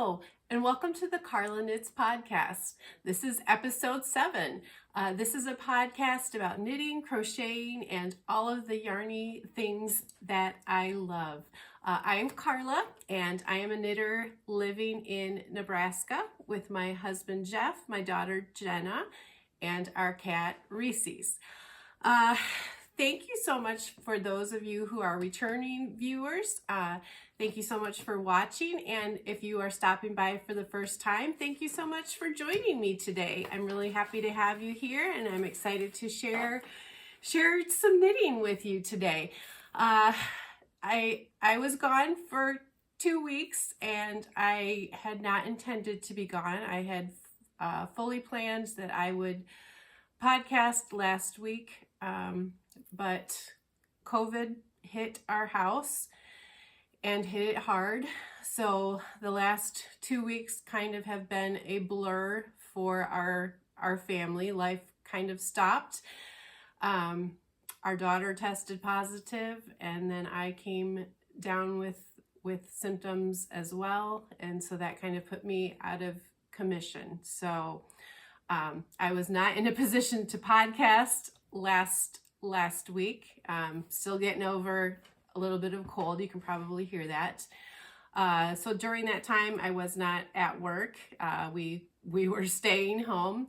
Hello, and welcome to the Carla Knits podcast. This is episode 7. This is a podcast about knitting, crocheting, and all of the yarny things that I love. I am Carla, and I am a knitter living in Nebraska with my husband Jeff, my daughter Jenna, and our cat Reese's. Thank you so much for those of you who are returning viewers. Thank you so much for watching, and if you are stopping by for the first time, thank you so much for joining me today. I'm really happy to have you here, and I'm excited to share some knitting with you today. I was gone for 2 weeks, and I had not intended to be gone. I had fully planned that I would podcast last week, but COVID hit our house and hit it hard. So the last 2 weeks kind of have been a blur for our family. Life kind of stopped. Our daughter tested positive, and then I came down with symptoms as well. And so that kind of put me out of commission. So I was not in a position to podcast last week. Still getting over a little bit of cold. You can probably hear that. So during that time, I was not at work. We were staying home.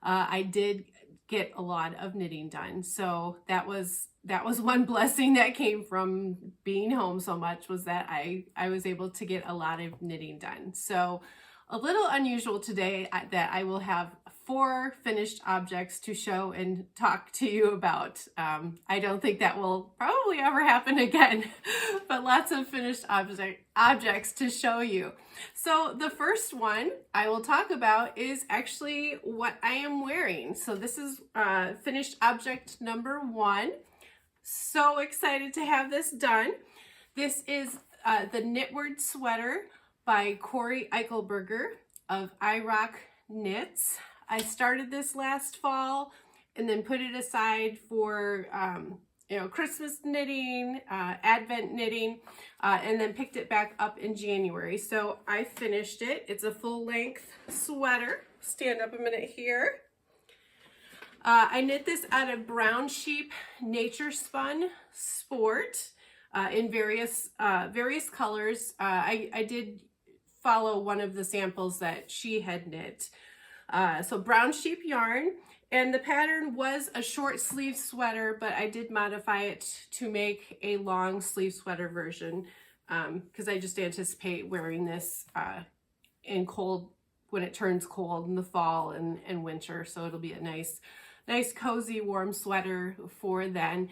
I did get a lot of knitting done. So that was one blessing that came from being home so much, was that I was able to get a lot of knitting done. So a little unusual today that I will have 4 finished objects to show and talk to you about. I don't think that will probably ever happen again, but lots of finished objects to show you. So the first one I will talk about is actually what I am wearing. So this is finished object number 1. So excited to have this done. This is the Knitword Sweater by Cori Eichelberger of iRock Knits. I started this last fall and then put it aside for Christmas knitting, Advent knitting, and then picked it back up in January. So I finished it. It's a full length sweater. Stand up a minute here. I knit this out of Brown Sheep Nature Spun Sport in various colors. I did follow one of the samples that she had knit. So Brown Sheep yarn, and the pattern was a short sleeve sweater, but I did modify it to make a long sleeve sweater version because I just anticipate wearing this in cold, when it turns cold in the fall and winter. So it'll be a nice cozy warm sweater for then.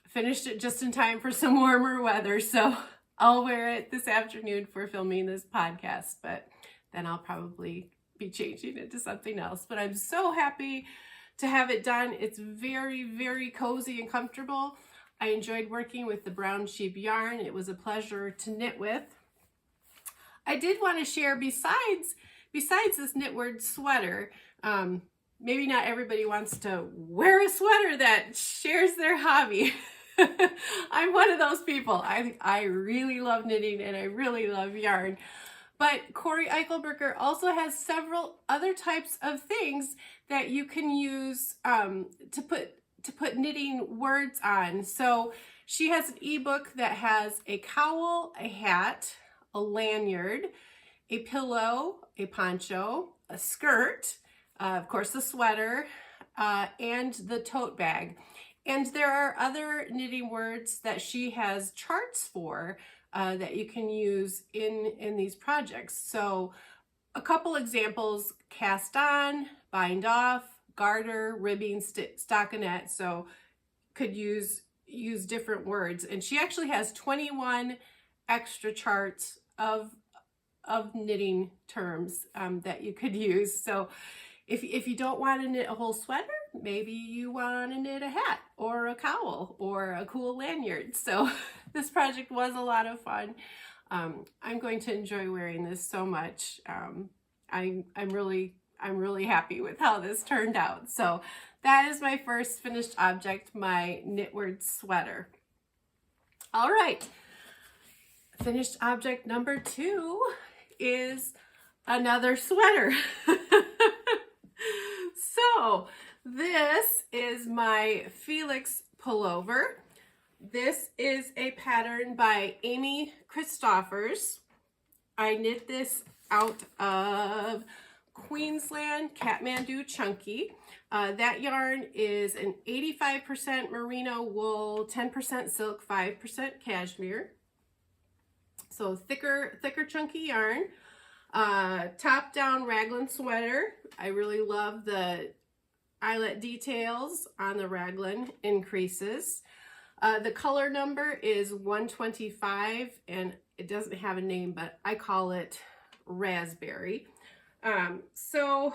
Finished it just in time for some warmer weather, so I'll wear it this afternoon for filming this podcast, but then I'll probably be changing it to something else. But I'm so happy to have it done. It's very, very cozy and comfortable. I enjoyed working with the Brown Sheep yarn. It was a pleasure to knit with. I did want to share, besides this Knitword sweater, maybe not everybody wants to wear a sweater that shares their hobby. I'm one of those people. I really love knitting and I really love yarn. But Cori Eichelberger also has several other types of things that you can use to put knitting words on. So she has an ebook that has a cowl, a hat, a lanyard, a pillow, a poncho, a skirt, of course the sweater, and the tote bag. And there are other knitting words that she has charts for that you can use in these projects. So a couple examples: cast on, bind off, garter, ribbing, stockinette. So could use different words. And she actually has 21 extra charts of knitting terms that you could use. So if you don't want to knit a whole sweater, maybe you want to knit a hat or a cowl or a cool lanyard. So this project was a lot of fun. I'm going to enjoy wearing this so much. I'm really happy with how this turned out. So that is my first finished object, my Knitword sweater. All right, finished object number 2 is another sweater. So this is my Felix Pullover. This is a pattern by Amy Christoffers. I knit this out of Queensland Kathmandu Chunky. That yarn is an 85% merino wool, 10% silk, 5% cashmere. So thicker chunky yarn. Top down raglan sweater. I really love the eyelet details on the raglan increases. The color number is 125, and it doesn't have a name, but I call it raspberry. So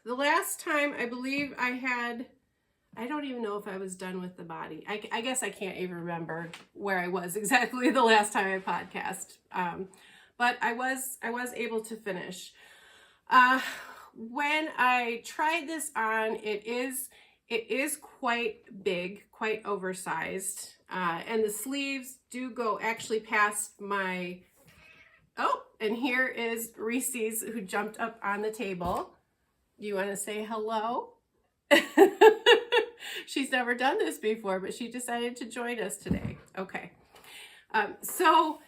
the last time I believe I don't even know if I was done with the body. I guess I can't even remember where I was exactly the last time I podcast. But I was able to finish. When I tried this on, it is quite big, quite oversized, and the sleeves do go actually past my, oh, and here is Reese's, who jumped up on the table. Do you want to say hello? She's never done this before, but she decided to join us today. Okay. So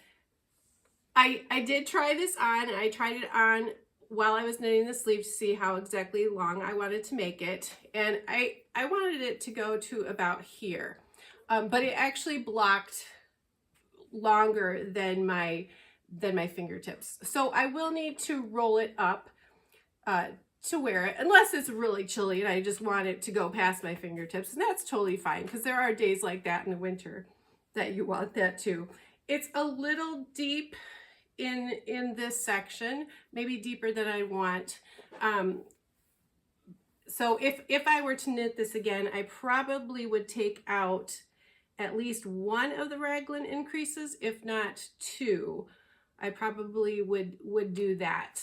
I did try this on, and I tried it on while I was knitting the sleeve to see how exactly long I wanted to make it. And I wanted it to go to about here, but it actually blocked longer than my fingertips. So I will need to roll it up to wear it, unless it's really chilly and I just want it to go past my fingertips, and that's totally fine, because there are days like that in the winter that you want that too. It's a little deep in this section, maybe deeper than I want. So if I were to knit this again, I probably would take out at least one of the raglan increases, if not two. I probably would do that.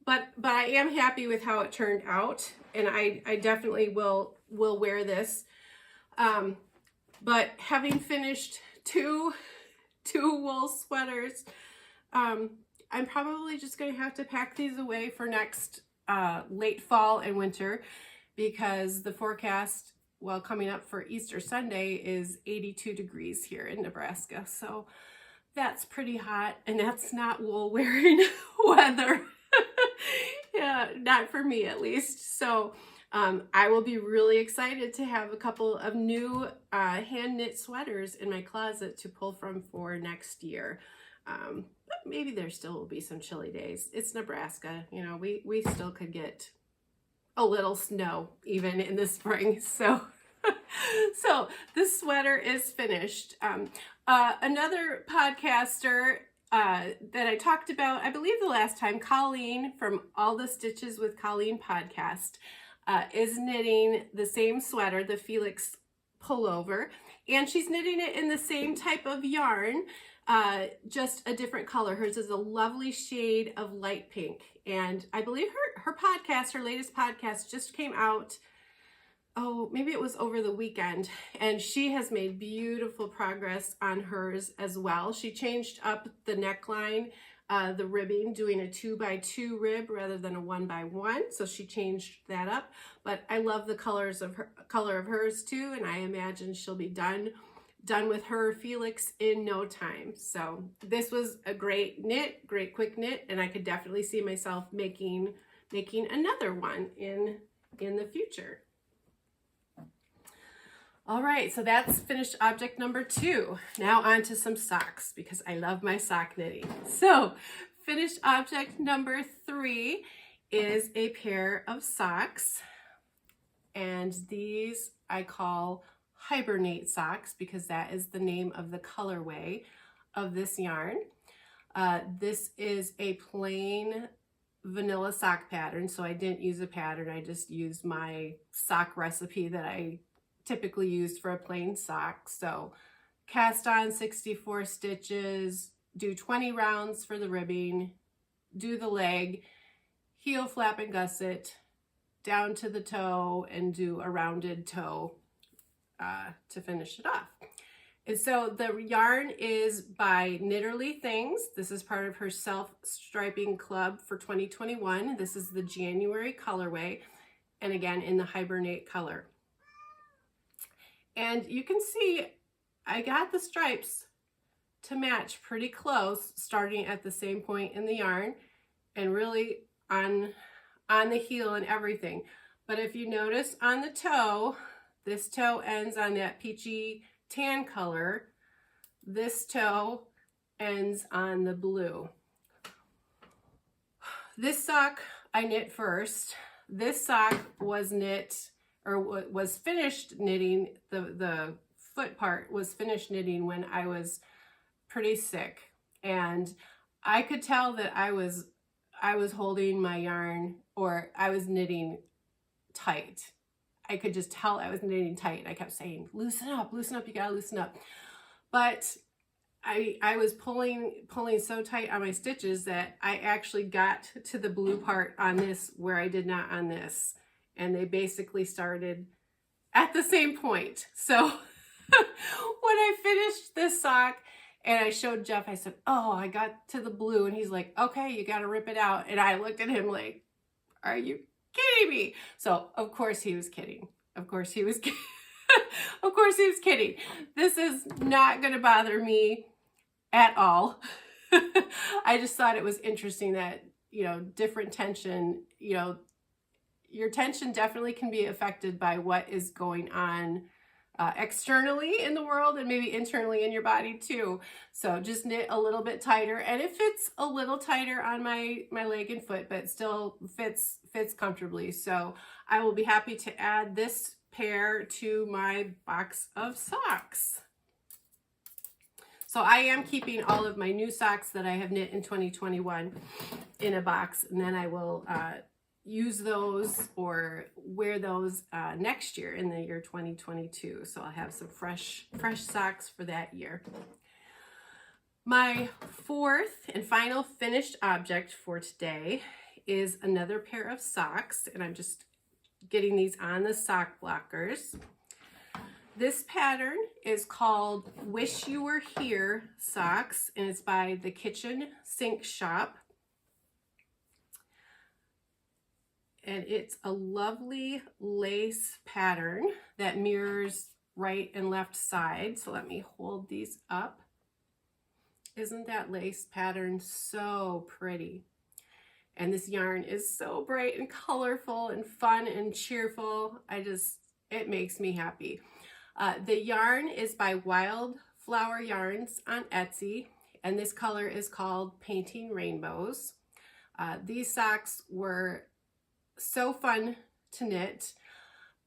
But I am happy with how it turned out, and I definitely will wear this. But having finished two wool sweaters, I'm probably just going to have to pack these away for next late fall and winter, because the forecast, well, coming up for Easter Sunday, is 82 degrees here in Nebraska. So that's pretty hot, and that's not wool wearing weather. Yeah, not for me at least. So I will be really excited to have a couple of new hand knit sweaters in my closet to pull from for next year. But maybe there still will be some chilly days. It's Nebraska, you know, we still could get a little snow even in the spring. So so this sweater is finished. Another podcaster that I talked about, I believe the last time, Colleen from All the Stitches with Colleen podcast, is knitting the same sweater, the Felix Pullover, and she's knitting it in the same type of yarn, just a different color. Hers is a lovely shade of light pink, and I believe her podcast, her latest podcast, just came out, oh, maybe it was over the weekend, and she has made beautiful progress on hers as well. She changed up the neckline, the ribbing, doing a 2x2 rib rather than a 1x1, so she changed that up. But I love the color of hers too, and I imagine she'll be done with her Felix in no time. So this was a great knit, great quick knit, and I could definitely see myself making another one in the future. All right, so that's finished object number 2. Now on to some socks, because I love my sock knitting. So finished object number 3 is a pair of socks, and these I call Hibernate Socks because that is the name of the colorway of this yarn. This is a plain vanilla sock pattern, so I didn't use a pattern. I just used my sock recipe that I typically used for a plain sock. So cast on 64 stitches, do 20 rounds for the ribbing, do the leg, heel, flap, and gusset down to the toe, and do a rounded toe to finish it off. And so the yarn is by Knitterly Things. This is part of her self-striping club for 2021. This is the January colorway, and again in the Hibernate color. And you can see I got the stripes to match pretty close, starting at the same point in the yarn and really on the heel and everything. But if you notice on the toe, this toe ends on that peachy tan color. This toe ends on the blue. This sock I knit first. This sock was knit, or was finished knitting, the foot part was finished knitting when I was pretty sick. And I could tell that I was holding my yarn, or I was knitting tight. I could just tell I was knitting tight, and I kept saying, loosen up, you gotta loosen up. But I was pulling so tight on my stitches that I actually got to the blue part on this where I did not on this. And they basically started at the same point. So when I finished this sock and I showed Jeff, I said, oh, I got to the blue. And he's like, okay, you gotta rip it out. And I looked at him like, are you kidding me? So of course he was kidding. Of course he was kidding. Of course he was kidding. This is not going to bother me at all. I just thought it was interesting that, you know, different tension, you know, your tension definitely can be affected by what is going on externally in the world, and maybe internally in your body too. So just knit a little bit tighter, and it fits a little tighter on my leg and foot, but still fits comfortably. So I will be happy to add this pair to my box of socks. So I am keeping all of my new socks that I have knit in 2021 in a box, and then I will use those or wear those next year in the year 2022. So I'll have some fresh socks for that year. My fourth and final finished object for today is another pair of socks, and I'm just getting these on the sock blockers. This pattern is called Wish You Were Here Socks, and it's by the Kitchen Sink Shop. And it's a lovely lace pattern that mirrors right and left side. So let me hold these up. Isn't that lace pattern so pretty? And this yarn is so bright and colorful and fun and cheerful. It makes me happy. The yarn is by Wildflower Yarns on Etsy, and this color is called Painting Rainbows. These socks were so fun to knit.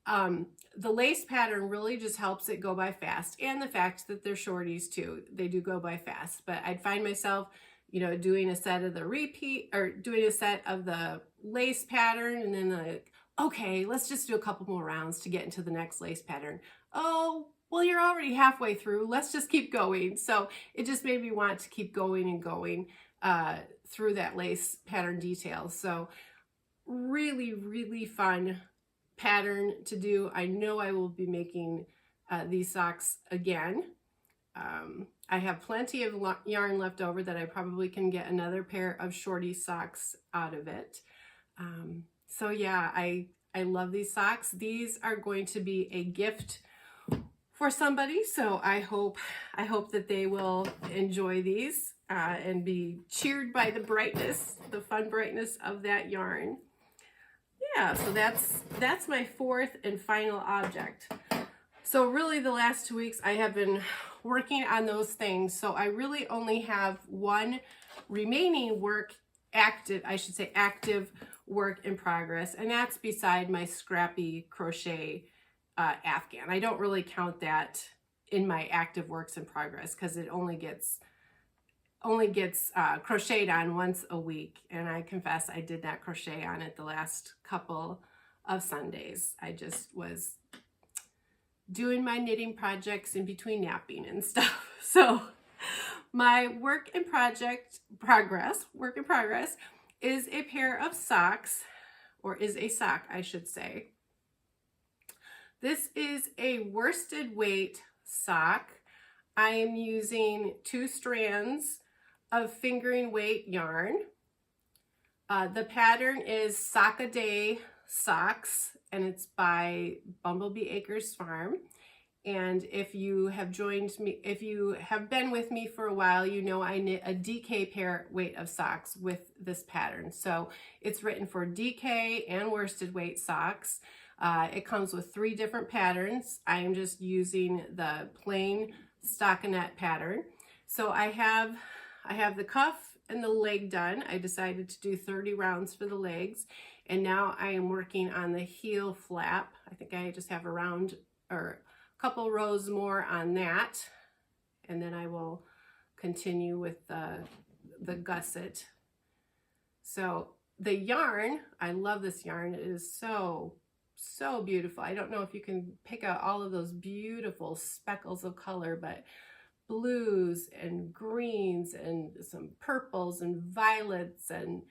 The lace pattern really just helps it go by fast, and the fact that they're shorties too, they do go by fast. But I'd find myself, you know, doing a set of the repeat, or doing a set of the lace pattern, and then like, okay, let's just do a couple more rounds to get into the next lace pattern. Oh, well, you're already halfway through. Let's just keep going. So it just made me want to keep going and going through that lace pattern detail. So really, really fun pattern to do. I know I will be making these socks again. I have plenty of yarn left over that I probably can get another pair of shorty socks out of it. So yeah, I love these socks. These are going to be a gift for somebody, so I hope that they will enjoy these and be cheered by the brightness, the fun brightness of that yarn. Yeah, so that's my fourth and final object. So really the last 2 weeks I have been working on those things, so I really only have one remaining active work in progress, and that's beside my scrappy crochet Afghan. I don't really count that in my active works in progress because it only gets crocheted on once a week, and I confess I did not crochet on it the last couple of Sundays. I just was doing my knitting projects in between napping and stuff. So my work in progress is a pair of socks, or is a sock, I should say. This is a worsted weight sock. I am using 2 strands of fingering weight yarn. The pattern is Sock-a-Day Socks, and it's by Bumblebee Acres Farm. And if you have joined me, if you have been with me for a while, you know I knit a DK pair weight of socks with this pattern. So it's written for DK and worsted weight socks. It comes with 3 different patterns. I am just using the plain stockinette pattern. So I have the cuff and the leg done. I decided to do 30 rounds for the legs. And now I am working on the heel flap. I think I just have a round or couple rows more on that, and then I will continue with the gusset. So the yarn, I love this yarn. It is so beautiful. I don't know if you can pick out all of those beautiful speckles of color, but blues and greens and some purples and violets and,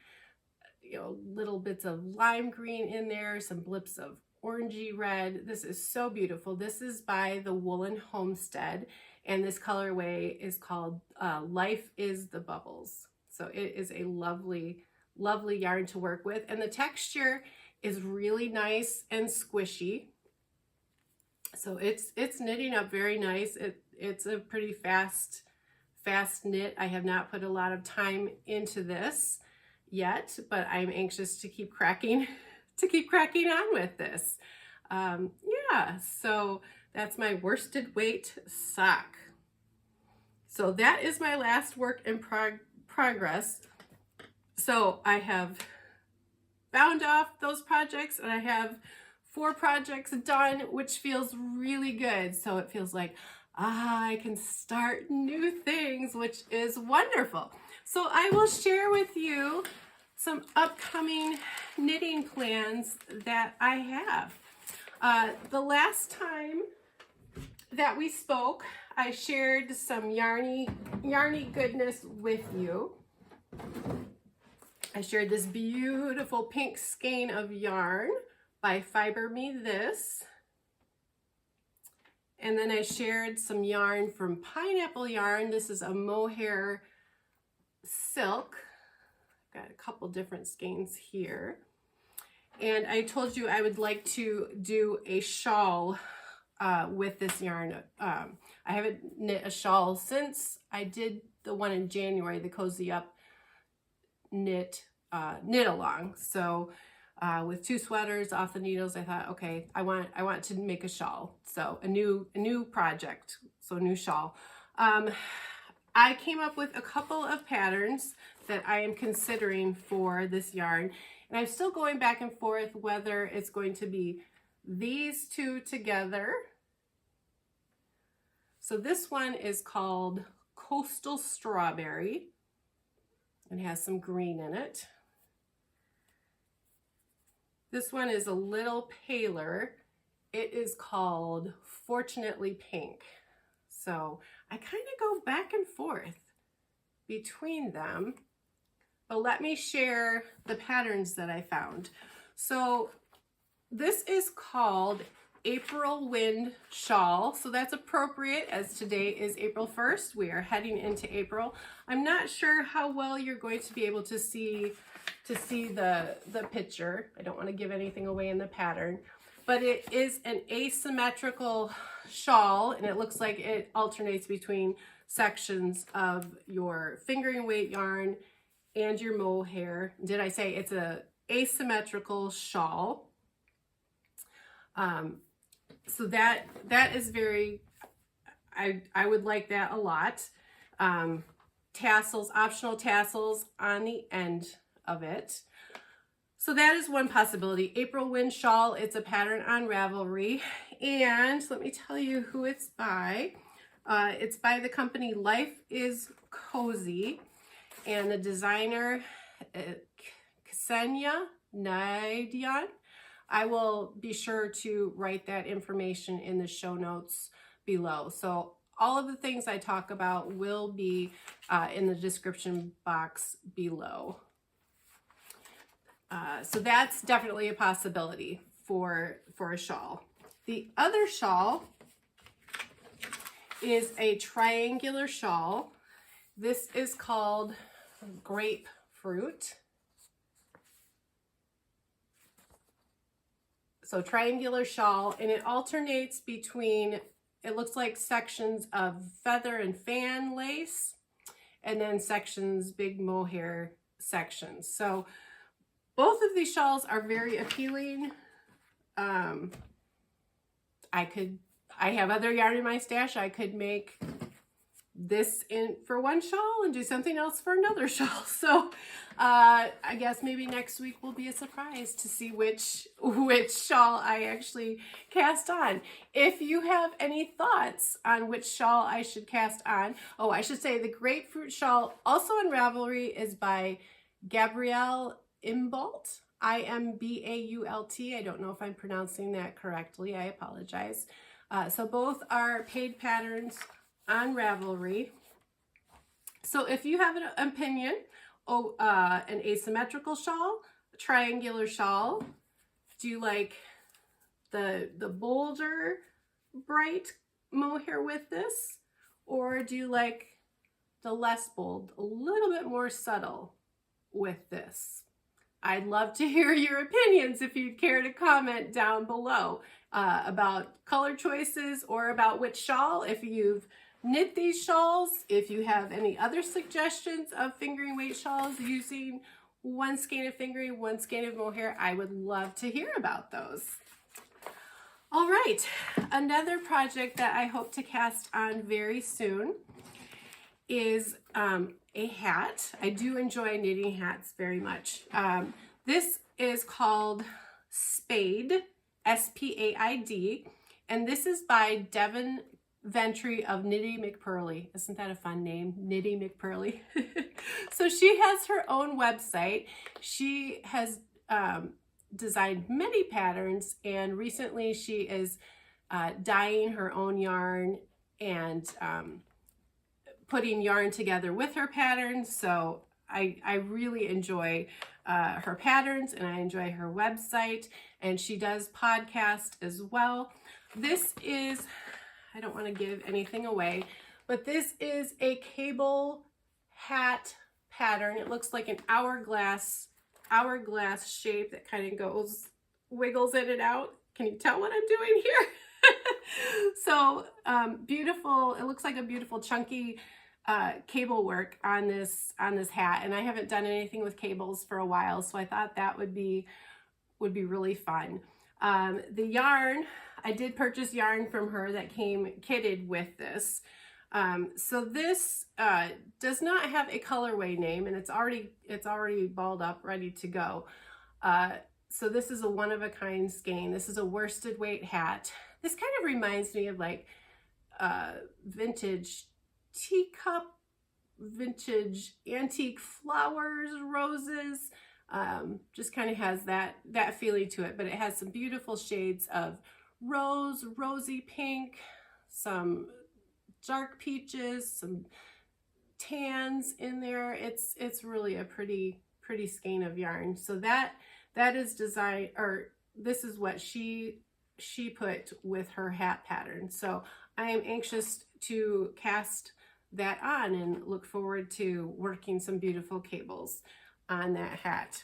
you know, little bits of lime green in there, some blips of orangey red. This is so beautiful. This is by the Woolen Homestead, and this colorway is called Life is the Bubbles. So it is a lovely yarn to work with, and the texture is really nice and squishy. So it's knitting up very nice. It's a pretty fast knit. I have not put a lot of time into this yet, but I'm anxious to keep cracking on with this. Yeah, so that's my worsted weight sock. So that is my last work in progress. So I have bound off those projects, and I have 4 projects done, which feels really good. So it feels like I can start new things, which is wonderful. So I will share with you some upcoming knitting plans that I have. The last time that we spoke, I shared some yarny goodness with you. I shared this beautiful pink skein of yarn by Fiber Me This. And then I shared some yarn from Pineapple Yarn. This is a mohair silk. Got a couple different skeins here. And I told you I would like to do a shawl with this yarn. I haven't knit a shawl since I did the one in January, the Cozy Up knit along. So with 2 sweaters off the needles, I thought, okay, I want to make a shawl. So a new project, so a new shawl. I came up with a couple of patterns that I am considering for this yarn, and I'm still going back and forth whether it's going to be these 2 together. So this one is called Coastal Strawberry and has some green in it. This one is a little paler. It is called Fortunately Pink. So I kind of go back and forth between them, but let me share the patterns that I found. So this is called April Wind Shawl. So that's appropriate as today is April 1st. We are heading into April. I'm not sure how well you're going to be able to see the picture. I don't want to give anything away in the pattern, but it is an asymmetrical shawl, and it looks like it alternates between sections of your fingering weight yarn and your mohair. Did I say it's a asymmetrical shawl? So that is very, I would like that a lot. Tassels, optional tassels on the end of it. So that is one possibility. April Wind Shawl, it's a pattern on Ravelry. And let me tell you who it's by. It's by the company Life is Cozy, and the designer, Ksenia Nadian. I will be sure to write that information in the show notes below. So all of the things I talk about will be in the description box below. So that's definitely a possibility for a shawl. The other shawl is a triangular shawl. This is called Grapefruit. So triangular shawl, and it alternates between, it looks like sections of feather and fan lace, and then sections, big mohair sections. So both of these shawls are very appealing. I have other yarn in my stash. I could make this in for one shawl and do something else for another shawl. So I guess maybe next week will be a surprise to see which shawl I actually cast on. If you have any thoughts on which shawl I should cast on, oh, I should say the Grapefruit shawl, also on Ravelry, is by Gabrielle Imbault, I-M-B-A-U-L-T. I don't know if I'm pronouncing that correctly. I apologize. So both are paid patterns on Ravelry. So if you have an opinion, an asymmetrical shawl, a triangular shawl, do you like the bolder, bright mohair with this, or do you like the less bold, a little bit more subtle with this? I'd love to hear your opinions if you'd care to comment down below about color choices or about which shawl, if you've knit these shawls, if you have any other suggestions of fingering weight shawls using one skein of fingering, one skein of mohair. I would love to hear about those. All right, another project that I hope to cast on very soon is a hat. I do enjoy knitting hats very much. This is called Spaid, S-P-A-I-D, and this is by Devin Ventre of Knitty McPurly. Isn't that a fun name? Knitty McPurly. So she has her own website. She has designed many patterns, and recently she is dyeing her own yarn and putting yarn together with her patterns. So I really enjoy her patterns, and I enjoy her website, and she does podcast as well. This is, I don't want to give anything away, but this is a cable hat pattern. It looks like an hourglass shape that kind of wiggles in and out. Can you tell what I'm doing here? So beautiful. It looks like a beautiful chunky cable work on this hat, and I haven't done anything with cables for a while, so I thought that would be really fun. The yarn, I did purchase yarn from her that came kitted with this. So this does not have a colorway name, and it's already balled up, ready to go. So this is a one-of-a-kind skein. This is a worsted weight hat. This kind of reminds me of like vintage teacup, vintage antique flowers, roses. Just kind of has that feeling to it, but it has some beautiful shades of rose, rosy pink, some dark peaches, some tans in there. It's really a pretty skein of yarn. So that is designed, or this is what she put with her hat pattern. So I am anxious to cast that on and look forward to working some beautiful cables on that hat.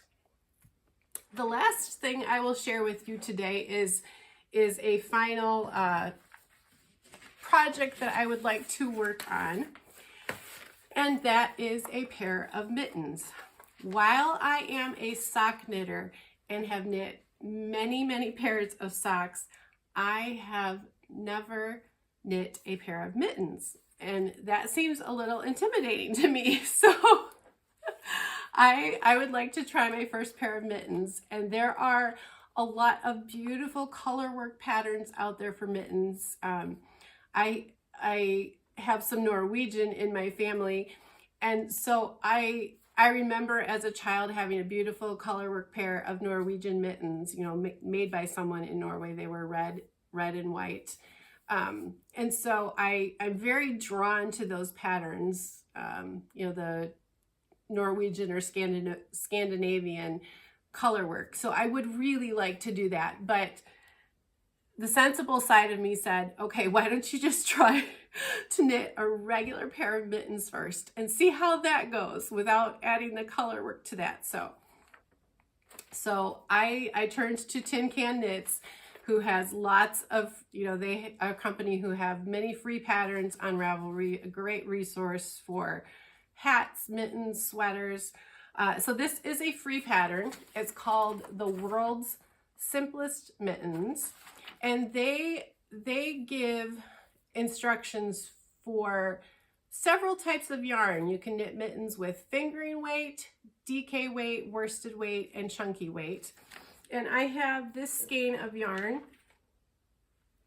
The last thing I will share with you today is a final project that I would like to work on, and that is a pair of mittens. While I am a sock knitter and have knit many pairs of socks, I have never knit a pair of mittens, and that seems a little intimidating to me. So I would like to try my first pair of mittens, and there are a lot of beautiful color work patterns out there for mittens. I have some Norwegian in my family, and so I remember as a child having a beautiful color work pair of Norwegian mittens, you know, made by someone in Norway. They were red and white. And so I'm very drawn to those patterns, you know, the Norwegian or Scandinavian color work. So I would really like to do that. But the sensible side of me said, okay, why don't you just try to knit a regular pair of mittens first and see how that goes without adding the color work to that. So I turned to Tin Can Knits, who has lots of, they are a company who have many free patterns on Ravelry, a great resource for hats, mittens, sweaters. So this is a free pattern. It's called The World's Simplest Mittens, and they give instructions for several types of yarn. You can knit mittens with fingering weight, DK weight, worsted weight, and chunky weight. And I have this skein of yarn.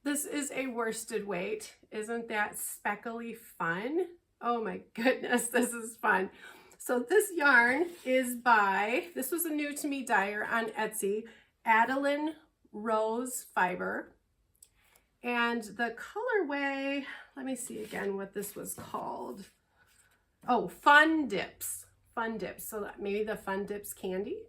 This is a worsted weight. Isn't that speckly fun? Oh my goodness, this is fun. So this yarn is by, this was a new to me dyer on Etsy, Adalynne Rose Fiber. And the colorway, let me see again what this was called. Oh, Fun Dips. Fun Dips. So maybe the Fun Dips candy?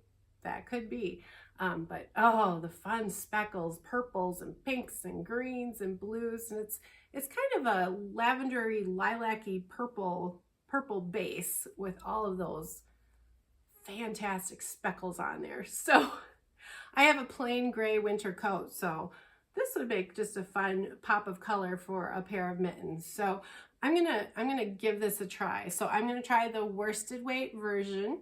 That could be. But oh, the fun speckles, purples and pinks and greens and blues. And it's kind of a lavendery, lilac-y purple base with all of those fantastic speckles on there. So I have a plain gray winter coat, so this would make just a fun pop of color for a pair of mittens. So I'm gonna give this a try. So I'm gonna try the worsted weight version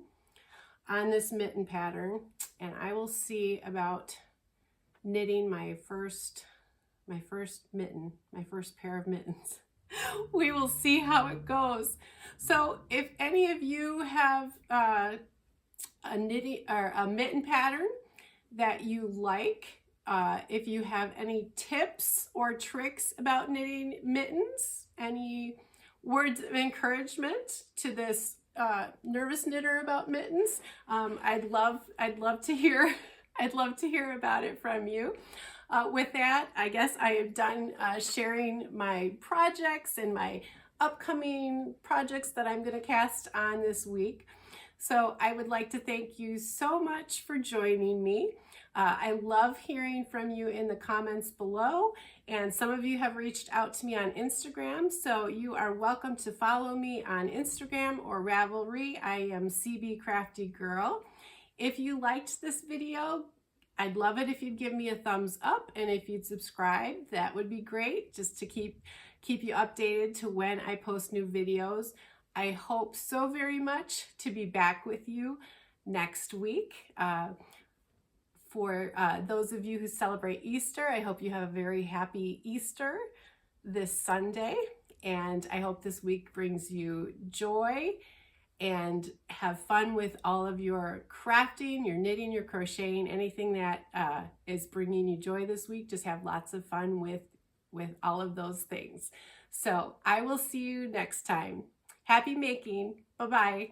on this mitten pattern, and I will see about knitting my first mitten, my first pair of mittens. We will see how it goes. So if any of you have a knitting or a mitten pattern that you like, if you have any tips or tricks about knitting mittens, any words of encouragement to this nervous knitter about mittens, I'd love to hear about it from you. With that, I guess I have done sharing my projects and my upcoming projects that I'm going to cast on this week. So I would like to thank you so much for joining me. I love hearing from you in the comments below, and some of you have reached out to me on Instagram, so you are welcome to follow me on Instagram or Ravelry. I am cbcraftygirl. If you liked this video, I'd love it if you'd give me a thumbs up, and if you'd subscribe, that would be great, just to keep you updated to when I post new videos. I hope so very much to be back with you next week. For those of you who celebrate Easter, I hope you have a very happy Easter this Sunday, and I hope this week brings you joy and have fun with all of your crafting, your knitting, your crocheting, anything that is bringing you joy this week. Just have lots of fun with all of those things. So I will see you next time. Happy making. Bye-bye.